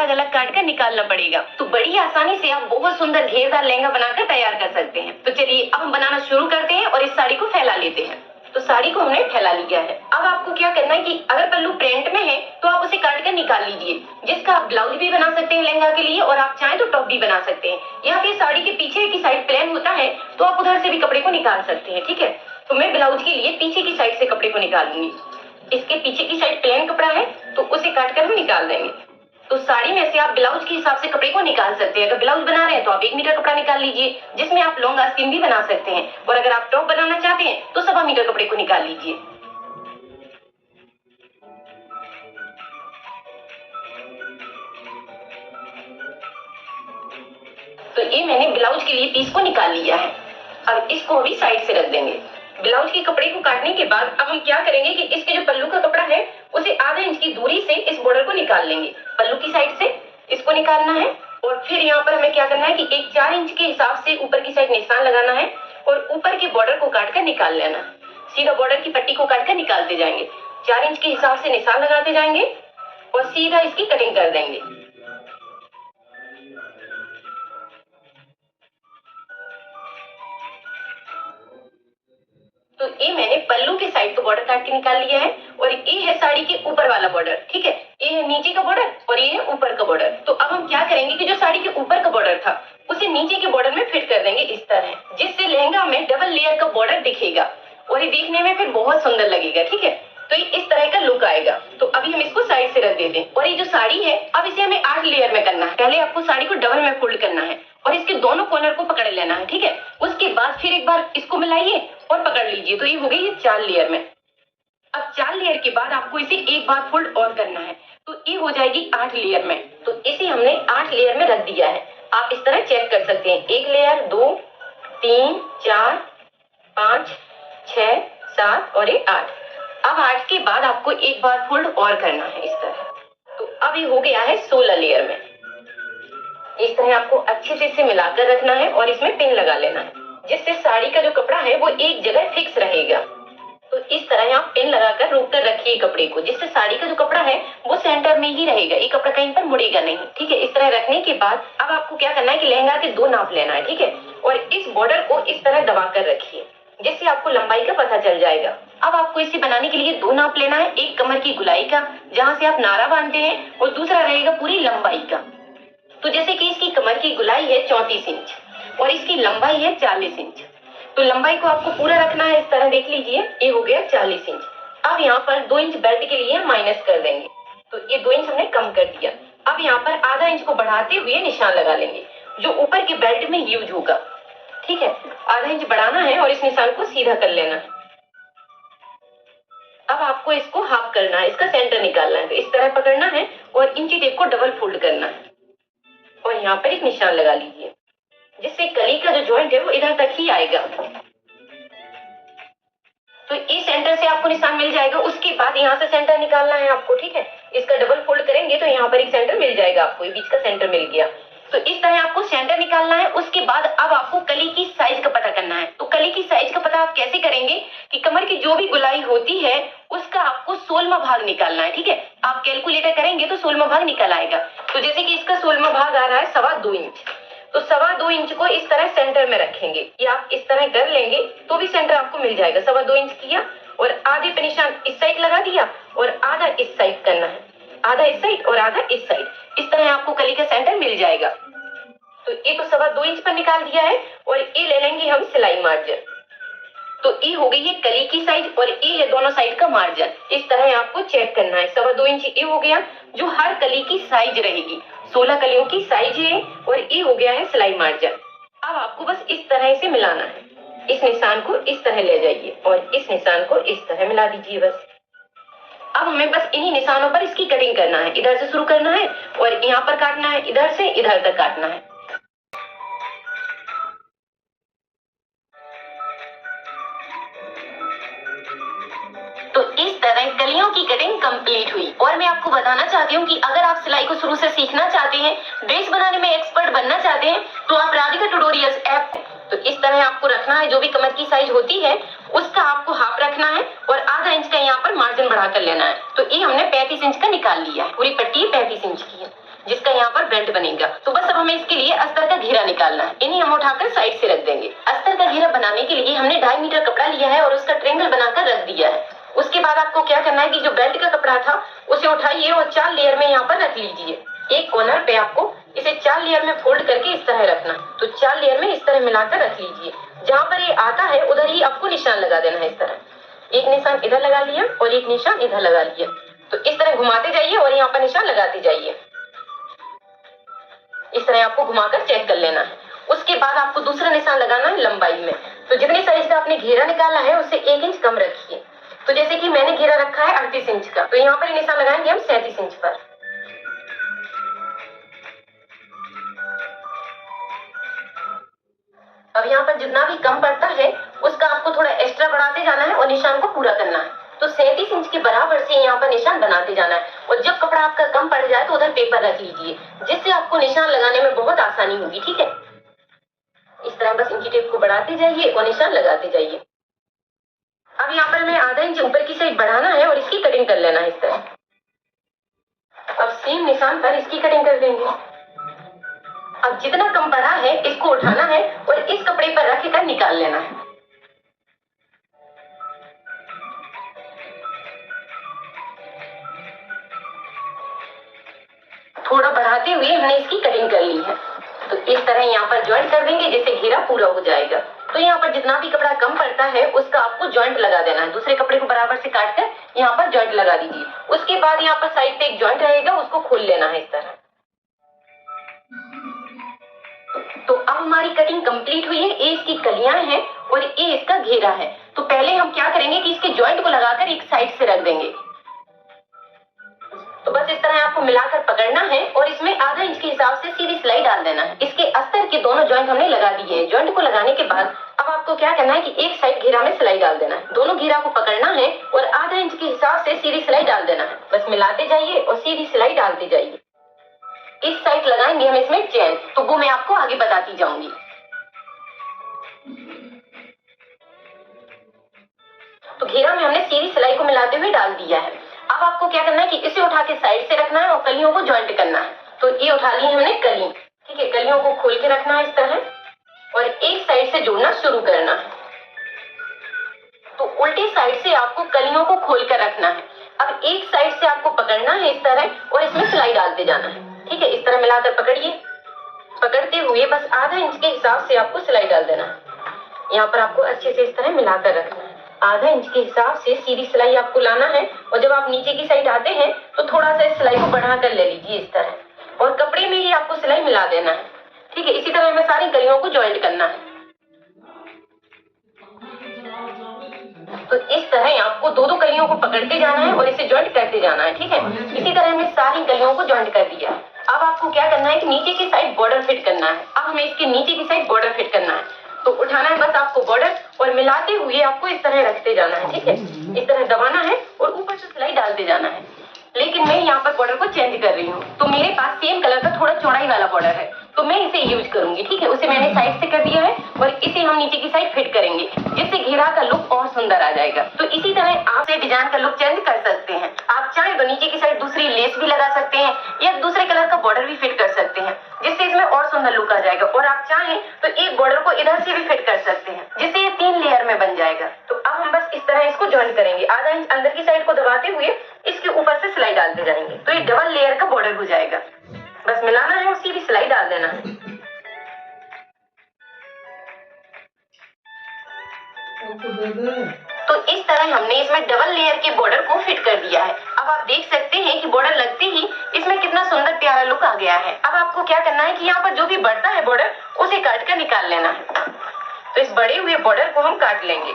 अलग अलग काट कर निकालना पड़ेगा। तो बड़ी आसानी से आप बहुत सुंदर घेरदार लहंगा बनाकर तैयार कर सकते हैं। तो चलिए अब हम बनाना शुरू करते हैं और इस साड़ी को फैला लेते हैं। तो साड़ी को हमने फैला लिया है। अब आपको क्या करना है कि अगर पल्लू प्रिंट में है तो आप उसे काट कर निकाल लीजिए, जिसका आप ब्लाउज भी बना सकते हैं लहंगा के लिए, और आप चाहें तो टॉप भी बना सकते हैं। यहाँ पे साड़ी के पीछे की साइड प्लेन होता है तो आप उधर से भी कपड़े को निकाल सकते हैं। ठीक है, तो मैं ब्लाउज के लिए पीछे की साइड से कपड़े को निकालूंगी। इसके पीछे की साइड प्लेन कपड़ा है तो उसे काट कर हम निकाल देंगे। तो साड़ी में से आप ब्लाउज के हिसाब से कपड़े को निकाल सकते हैं। अगर ब्लाउज बना रहे हैं तो आप 1 मीटर कपड़ा निकाल लीजिए, जिसमें आप लॉन्ग आस्तीन भी बना सकते हैं। और अगर आप टॉप बनाना चाहते हैं तो 1.25 मीटर कपड़े को निकाल लीजिए। तो ये मैंने ब्लाउज के लिए पीस को निकाल लिया है। अब इसको अभी साइड से रख देंगे। ब्लाउज के कपड़े को काटने के बाद अब हम क्या करेंगे कि इसके जो पल्लू का कपड़ा है उसे आधा इंच की दूरी से इस बॉर्डर को निकाल लेंगे। पल्लू की साइड से इसको निकालना है और फिर यहाँ पर हमें क्या करना है कि एक 4 इंच के हिसाब से ऊपर की साइड निशान लगाना है और ऊपर के बॉर्डर को काट कर निकाल लेना है। सीधा बॉर्डर की पट्टी को काट कर निकालते जाएंगे। 4 इंच के हिसाब से निशान लगाते जाएंगे और सीधा इसकी कटिंग कर देंगे। तो ये मैंने पल्लू के साइड को बॉर्डर काट के निकाल लिया है और ये है साड़ी के ऊपर वाला बॉर्डर। ठीक है, ये है नीचे का बॉर्डर और ये है ऊपर का बॉर्डर। तो अब हम क्या करेंगे कि जो साड़ी के ऊपर का बॉर्डर था उसे नीचे के बॉर्डर में फिट कर देंगे इस तरह, जिससे लहंगा में डबल लेयर का बॉर्डर दिखेगा और ये देखने में फिर बहुत सुंदर लगेगा। ठीक है, तो ये इस तरह का लुक आएगा। तो अभी हम इसको साइड से रख देते हैं। और ये जो साड़ी है अब इसे हमें 8 लेयर में करना है। पहले आपको साड़ी को डबल में फोल्ड करना है और इसके दोनों कॉर्नर को पकड़ लेना है। ठीक है, उसके बाद फिर एक बार इसको मिलाइए और पकड़ लीजिए। तो ये हो गई ये 4 लेयर में। अब 4 लेयर के बाद आपको इसे एक बार फोल्ड और करना है तो ये हो जाएगी 8 लेयर में। तो इसे हमने 8 लेयर में रख दिया है। आप इस तरह चेक कर सकते हैं, 1 लेयर, 2, 3, 4, 5, 6, 7 और ये 8। अब 8 के बाद आपको एक बार फोल्ड और करना है इस तरह। तो अब ये हो गया है 16 लेयर में। इस तरह आपको अच्छे से इसे मिलाकर रखना है और इसमें पिन लगा लेना है, जिससे साड़ी का जो कपड़ा है वो एक जगह फिक्स रहेगा। तो इस तरह आप पिन लगाकर रोक कर रखिए कपड़े को, जिससे साड़ी का जो कपड़ा है वो सेंटर में ही रहेगा, ये कपड़ा कहीं पर मुड़ेगा नहीं। ठीक है, इस तरह रखने के बाद अब आपको क्या करना है कि लहंगा के 2 नाप लेना है। ठीक है, और इस बॉर्डर को इस तरह दबा कर रखिए, जिससे आपको लंबाई का पता चल जाएगा। अब आपको इसे बनाने के लिए 2 नाप लेना है, एक कमर की गुलाई का जहां से आप नारा बांधते हैं और दूसरा रहेगा पूरी लंबाई का। तो जैसे कि इसकी कमर की गुलाई है 34 इंच और इसकी लंबाई है 40 इंच। तो लंबाई को आपको पूरा रखना है, इस तरह देख लीजिए, ये हो गया 40 इंच। अब यहाँ पर 2 इंच बेल्ट के लिए माइनस कर देंगे, तो ये 2 इंच हमने कम कर दिया। अब यहाँ पर आधा इंच को बढ़ाते हुए निशान लगा लेंगे जो ऊपर के बेल्ट में यूज होगा। ठीक है, आधा इंच बढ़ाना है और इस निशान को सीधा कर लेना है। अब आपको इसको हाफ करना है, इसका सेंटर निकालना है। तो इस तरह पकड़ना है और इंची टेप को डबल फोल्ड करना है और यहाँ पर एक निशान लगा लीजिए, जिससे कली का जो जॉइंट है वो इधर तक ही आएगा। तो इस सेंटर से आपको निशान मिल जाएगा। उसके बाद यहाँ से सेंटर निकालना है आपको। ठीक है, इसका डबल फोल्ड करेंगे तो यहाँ पर एक सेंटर मिल जाएगा आपको, ये बीच का सेंटर मिल गया। तो इस तरह आपको सेंटर निकालना है। उसके बाद अब आपको कली की साइज का पता करना है। तो कली की साइज का पता आप कैसे करेंगे कि कमर की जो भी गुलाई होती है उसका आपको 16वां भाग निकालना है। ठीक है, आप कैलकुलेटर करेंगे तो 16वां भाग निकल आएगा। तो जैसे कि इसका 16वां भाग आ रहा है 2.25 इंच, तो 2.25 इंच को इस तरह सेंटर में रखेंगे। ये आप इस तरह कर लेंगे तो भी सेंटर आपको मिल जाएगा। 2.25 इंच किया और आधे पे निशान इस साइड लगा दिया और आधा इस साइड करना है, आधा इस साइड और आधा इस साइड। इस तरह आपको कली का सेंटर मिल जाएगा। तो ये तो 2.25 इंच पर निकाल दिया है और ये ले लेंगे हम सिलाई मार्जिन। तो ये हो गई है कली की साइज और ये है दोनों साइड का मार्जिन। इस तरह आपको चेक करना है। 2.25 इंच ये हो गया जो हर कली की साइज रहेगी। 16 कलियों की साइज है और ये हो गया है सिलाई मार्जिन। अब आपको बस इस तरह से मिलाना है। इस निशान को इस तरह ले जाइए और इस निशान को इस तरह मिला दीजिए बस। अब हमें बस इन्हीं निशानों पर इसकी कटिंग करना है। इधर से शुरू करना है और यहाँ पर काटना है, इधर से इधर तक काटना है। तो इस तरह कलियों की कटिंग कंप्लीट हुई। और मैं आपको बताना चाहती हूँ कि अगर आप सिलाई को शुरू से सीखना चाहते हैं, ड्रेस बनाने में एक्सपर्ट बनना चाहते हैं, तो आप राधिका ट्यूटोरियल्स ऐप, तो इस तरह आपको रखना है। जो भी कमर की साइज होती है उसका आपको हाफ रखना है और आधा इंच का यहाँ पर मार्जिन बढ़ा कर लेना है। तो ये हमने 35 इंच का निकाल लिया है। पूरी पट्टी 35 इंच की है। जिसका यहाँ पर बेल्ट बनेगा। तो बस अब हमें इसके लिए अस्तर का घेरा निकालना है। इन्हें हम उठाकर साइड से रख देंगे। अस्तर का घेरा बनाने के लिए हमने 2.5 मीटर कपड़ा लिया है और उसका ट्रेंगल बनाकर रख दिया है। उसके बाद आपको क्या करना है कि जो बेल्ट का कपड़ा था उसे उठाइए और 4 लेयर में यहाँ पर रख लीजिए। एक कॉर्नर पे आपको इसे 4 लेयर में फोल्ड करके इस तरह रखना है। तो 4 लेयर में इस तरह मिलाकर रख लीजिए। जहाँ पर ये आता है उधर ही आपको निशान लगा देना है। इस तरह एक निशान इधर लगा लिया और एक निशान इधर लगा लिया। तो इस तरह घुमाते जाइए और यहाँ पर निशान लगाते जाइए। इस तरह आपको घुमाकर चेक कर लेना है। उसके बाद आपको दूसरा निशान लगाना है लंबाई में। तो जितने साइज का आपने घेरा निकाला है उससे 1 इंच कम रखिए। तो जैसे कि मैंने घेरा रखा है 38 इंच का, तो यहाँ पर निशान लगाएंगे हम 37 इंच पर। अब यहाँ पर जितना भी कम पड़ता है उसका आपको थोड़ा एक्स्ट्रा बढ़ाते जाना है और निशान को पूरा करना है। तो 37 इंच के बराबर से यहाँ पर निशान बनाते जाना है। और जब कपड़ा आपका कम पड़ जाए तो उधर पेपर रख लीजिए, जिससे आपको निशान लगाने में बहुत आसानी होगी। ठीक है, इस तरह बस इंची टेप को बढ़ाते जाइए और निशान लगाते जाइए। अब यहाँ पर हमें आधा इंच ऊपर की साइड बढ़ाना है और इसकी कटिंग कर लेना है इस तरह। अब सेम निशान पर इसकी कटिंग कर देंगे। अब जितना कम पड़ा है इसको उठाना है और इस कपड़े पर रख कर निकाल लेना है। थोड़ा बढ़ाते हुए हमने इसकी कटिंग कर ली है। तो इस तरह यहाँ पर ज्वाइंट कर देंगे जिससे घेरा पूरा हो जाएगा। तो यहाँ पर जितना भी कपड़ा कम पड़ता है उसका आपको ज्वाइंट लगा देना है। दूसरे कपड़े को बराबर से काट कर यहाँ पर ज्वाइंट लगा दीजिए। उसके बाद यहाँ पर साइड पे एक ज्वाइंट रहेगा, उसको खोल लेना है इस तरह। तो अब हमारी कटिंग कंप्लीट हुई है। ये इसकी कलियां हैं और ये इसका घेरा है। तो पहले हम क्या करेंगे कि इसके ज्वाइंट को लगाकर एक साइड से रख देंगे। तो बस इस तरह आपको मिलाकर पकड़ना है और इसमें आधा इंच के हिसाब से सीधी सिलाई डाल देना है। इसके अस्तर के दोनों ज्वाइंट हमने लगा दिए हैं। ज्वाइंट को लगाने के बाद अब आपको क्या करना है कि एक साइड घेरा में सिलाई डाल देना है। दोनों घेरा को पकड़ना है और आधा इंच के हिसाब से सीधी सिलाई डाल देना है। बस मिलाते जाइए और सीधी सिलाई डालते जाइए। इस साइड लगाएंगे हम इसमें चेन, तो वो मैं आपको आगे बताती जाऊंगी। तो घेरा में हमने सीधी सिलाई को मिलाते हुए डाल दिया है। अब आपको क्या करना है कि इसे उठा के साइड से रखना है और कलियों को ज्वाइंट करना है। तो ये उठा ली हमने कली। ठीक है, कलियों को खोल के रखना है इस तरह और एक साइड से जोड़ना शुरू करना है। तो उल्टी साइड से आपको कलियों को खोल कर रखना है। अब एक साइड से आपको पकड़ना है इस तरह और इसमें सिलाई डालते जाना है। ठीक है, इस तरह मिलाकर पकड़िए। पकड़ते हुए बस आधा इंच के हिसाब से आपको सिलाई डाल देना है। यहाँ पर आपको अच्छे से इस तरह मिलाकर रखना है। आधा इंच के हिसाब से सीधी सिलाई आपको लाना है और जब आप नीचे की साइड आते हैं तो थोड़ा सा इस सिलाई को बढ़ा कर ले लीजिए इस तरह और कपड़े में ही आपको सिलाई मिला देना है। ठीक है, इसी तरह हमें सारी कलियों को ज्वाइंट करना है। तो इस तरह आपको दो कलियों को पकड़ते जाना है और इसे ज्वाइंट करते जाना है। ठीक है, इसी तरह हमने सारी कलियों को ज्वाइंट कर दिया। अब आपको क्या करना है कि नीचे की साइड बॉर्डर फिट करना है। अब हमें इसके नीचे की साइड बॉर्डर फिट करना है। तो उठाना है बस आपको बॉर्डर और मिलाते हुए आपको इस तरह रखते जाना है। ठीक है, इस तरह दबाना है और ऊपर से सिलाई डालते जाना है। लेकिन मैं यहाँ पर बॉर्डर को चेंज कर रही हूँ। तो मेरे पास सेम कलर का थोड़ा चौड़ाई वाला बॉर्डर है तो मैं इसे यूज करूंगी। ठीक है, उसे मैंने साइड से कर दिया है और इसे हम नीचे की साइड फिट करेंगे जिससे घेरा का लुक और सुंदर आ जाएगा। तो इसी तरह आप डिजाइन का लुक चेंज कर सकते हैं। आप चाहे तो नीचे की साइड दूसरी लेस भी लगा सकते हैं या दूसरे कलर का बॉर्डर भी फिट कर सकते हैं जिससे इसमें और सुंदर लुक आ जाएगा। और आप चाहें तो एक बॉर्डर को इधर से भी फिट कर सकते हैं जिससे ये 3 लेयर में बन जाएगा। तो अब हम बस इस तरह इसको ज्वाइन करेंगे। आधा इंच अंदर की साइड को दबाते हुए इसके ऊपर से सिलाई डालते जाएंगे तो ये डबल लेयर का बॉर्डर हो जाएगा। बस मिलाना है और सीधी सिलाई डाल देना है। तो इस तरह हमने इसमें डबल लेयर के बॉर्डर को फिट कर दिया है। अब आप देख सकते हैं कि बॉर्डर लगते ही इसमें कितना सुंदर प्यारा लुक आ गया है। अब आपको क्या करना है कि यहाँ पर जो भी बढ़ता है बॉर्डर उसे काट कर निकाल लेना है। तो इस बड़े हुए बॉर्डर को हम काट लेंगे।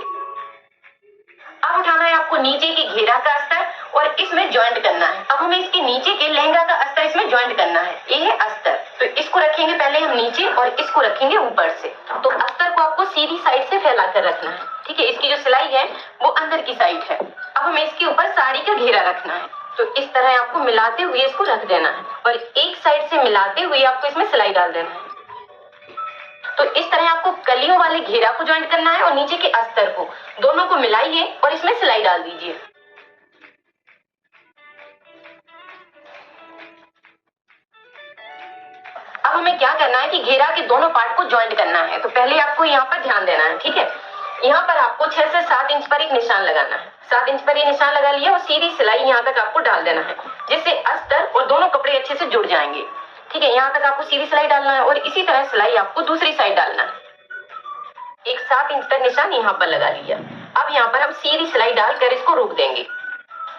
अब उठाना है आपको नीचे के घेरा का अस्तर और इसमें ज्वाइंट करना है। अब हमें इसके नीचे के लहंगा का अस्तर इसमें ज्वाइंट करना है। ये है अस्तर। तो इसको रखेंगे पहले हम नीचे और इसको रखेंगे ऊपर से। तो अस्तर को आपको सीधी साइड से फैला कर रखना है। ठीक है, इसकी जो सिलाई है वो अंदर की साइड है। अब हमें इसके ऊपर साड़ी का घेरा रखना है। तो इस तरह आपको मिलाते हुए इसको रख देना है और एक साइड से मिलाते हुए आपको इसमें सिलाई डाल देना है। तो इस तरह आपको कलियों वाले घेरा को ज्वाइंट करना है और नीचे के अस्तर को, दोनों को मिलाइए और इसमें सिलाई डाल दीजिए। हमें क्या करना है कि घेरा के दोनों पार्ट को ज्वाइंट करना है। तो पहले आपको यहाँ पर ध्यान देना है, ठीक है। यहाँ पर आपको 6 से 7 इंच पर एक निशान लगाना है। 7 इंच पर ये निशान लगा लिया और सीधी सिलाई यहाँ तक आपको डाल देना है, जिससे अस्तर और दोनों कपड़े अच्छे से जुड़ जाएंगे, ठीक है। यहाँ तक आपको सीधी सिलाई डालना है और इसी तरह सिलाई आपको दूसरी साइड डालना है। एक 7 इंच तक निशान यहाँ पर लगा लिया। अब यहाँ पर हम सीधी सिलाई डालकर इसको रोक देंगे,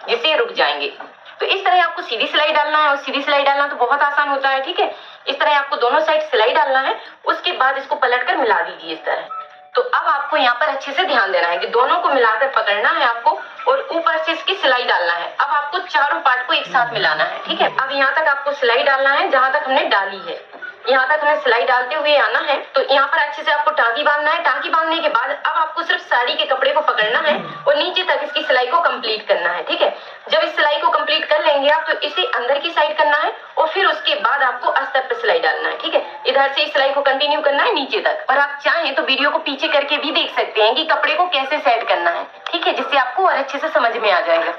जिससे रुक जाएंगे। तो इस तरह आपको सीधी सिलाई डालना है और सीधी सिलाई डालना तो बहुत आसान होता है, ठीक है। इस तरह आपको दोनों साइड सिलाई डालना है, उसके बाद इसको पलटकर मिला दीजिए इस तरह। तो अब आपको यहाँ पर अच्छे से ध्यान देना है कि दोनों को मिलाकर पकड़ना है आपको और ऊपर से इसकी सिलाई डालना है। अब आपको चारों पार्ट को एक साथ मिलाना है, ठीक है। अब यहाँ तक आपको सिलाई डालना है जहां तक हमने डाली है, यहाँ तक हमें सिलाई डालते हुए आना है। तो यहाँ पर अच्छे से आपको टांकी बांधना है। टांकी बांधने के बाद अब आपको सिर्फ साड़ी के कपड़े को पकड़ना है और नीचे तक इसकी सिलाई को कंप्लीट करना है, ठीक है। जब इस सिलाई को कंप्लीट कर लेंगे आप, तो इसे अंदर की साइड करना है और फिर उसके बाद आपको अस्तर पर सिलाई डालना है, ठीक है। इधर से इस सिलाई को कंटिन्यू करना है नीचे तक। और आप चाहें तो वीडियो को पीछे करके भी देख सकते हैं कि कपड़े को कैसे सेट करना है, ठीक है, जिससे आपको और अच्छे से समझ में आ जाएगा।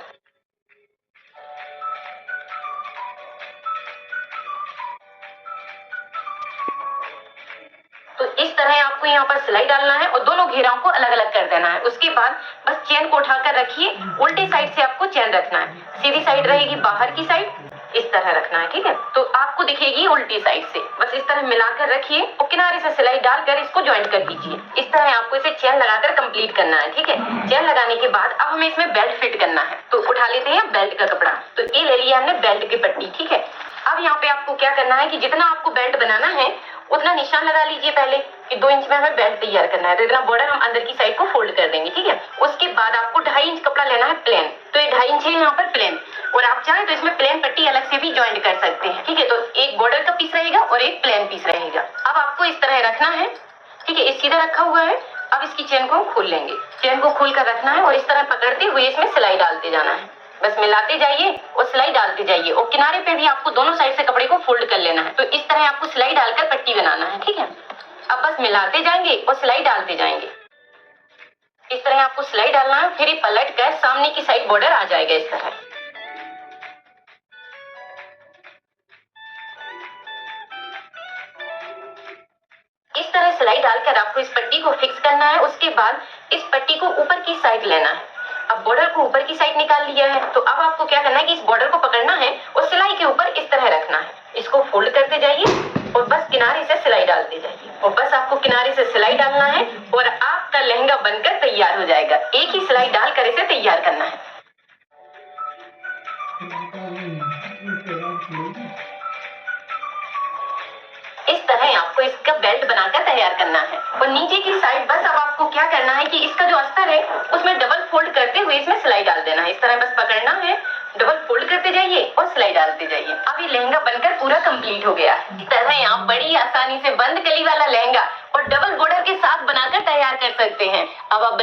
तो इस तरह आपको यहाँ पर सिलाई डालना है और दोनों घेराओं को अलग अलग कर देना है। उसके बाद बस चेन को उठाकर रखिए, उल्टे साइड से आपको चेन रखना है। सीधी साइड रहेगी बाहर की साइड, इस तरह रखना है, ठीक है। तो आपको दिखेगी उल्टी साइड से। बस इस तरह मिलाकर रखिए और किनारे से सिलाई डालकर इसको ज्वाइंट कर दीजिए। इस तरह आपको इसे चेन लगाकर कंप्लीट करना है, ठीक है। चेन लगाने के बाद अब हमें इसमें बेल्ट फिट करना है। तो उठा लेते हैं बेल्ट का कपड़ा। तो ये ले लिया हमने बेल्ट की पट्टी, ठीक है। अब यहाँ पे आपको क्या करना है कि जितना आपको बेल्ट बनाना है उतना निशान लगा लीजिए पहले कि 2 इंच में हमें बेल्ट तैयार करना है। तो इतना बॉर्डर हम अंदर की साइड को फोल्ड कर देंगे, ठीक है। उसके बाद आपको 2.5 इंच कपड़ा लेना है प्लेन। तो ये 2.5 इंच है यहाँ पर प्लेन, और आप चाहें तो इसमें प्लेन पट्टी अलग से भी ज्वाइंट कर सकते हैं, ठीक है। तो एक बॉर्डर का पीस रहेगा और एक प्लेन पीस रहेगा। अब आपको इस तरह रखना है, ठीक है। इस सीधा रखा हुआ है। अब इसकी चेन को खोल लेंगे। चेन को खोल कर रखना है और इस तरह पकड़ते हुए इसमें सिलाई डालते जाना है। बस मिलाते जाइए और सिलाई डालते जाइए और किनारे पे भी आपको दोनों साइड से कपड़े को फोल्ड कर लेना है। तो इस तरह आपको सिलाई डालकर पट्टी बनाना है, ठीक है। अब बस मिलाते जाएंगे और सिलाई डालते जाएंगे। इस तरह आपको सिलाई डालना है, फिर पलट कर सामने की साइड बॉर्डर आ जाएगा इस तरह। इस तरह सिलाई डालकर आपको इस पट्टी को फिक्स करना है। उसके बाद इस पट्टी को ऊपर की साइड लेना है। अब बॉर्डर को ऊपर की साइड निकाल लिया है, तो अब आपको क्या करना है कि इस बॉर्डर को पकड़ना है और सिलाई के ऊपर इस तरह रखना है। इसको फोल्ड करते जाइए और बस किनारे से सिलाई डालते जाइए और बस आपको किनारे से सिलाई डालना है और आपका लहंगा बनकर तैयार हो जाएगा। एक ही सिलाई डालकर इसे तैयार करना है। इस तरह आपको इसका बेल्ट बनाकर तैयार करना है। और नीचे की साइड बस अब आपको क्या करना है कि इसका जो अस्तर है उसमें डबल फोल्ड करते हुए इसमें सिलाई डाल देना है। इस तरह बस पकड़ना है, डबल फोल्ड करते जाइए और सिलाई डालते जाइए। अब ये लहंगा बनकर पूरा कंप्लीट हो गया है। इस तरह आप बड़ी आसानी से बंद कली वाला लहंगा और डबल बॉर्डर के साथ बनाकर तैयार कर सकते हैं। अब आप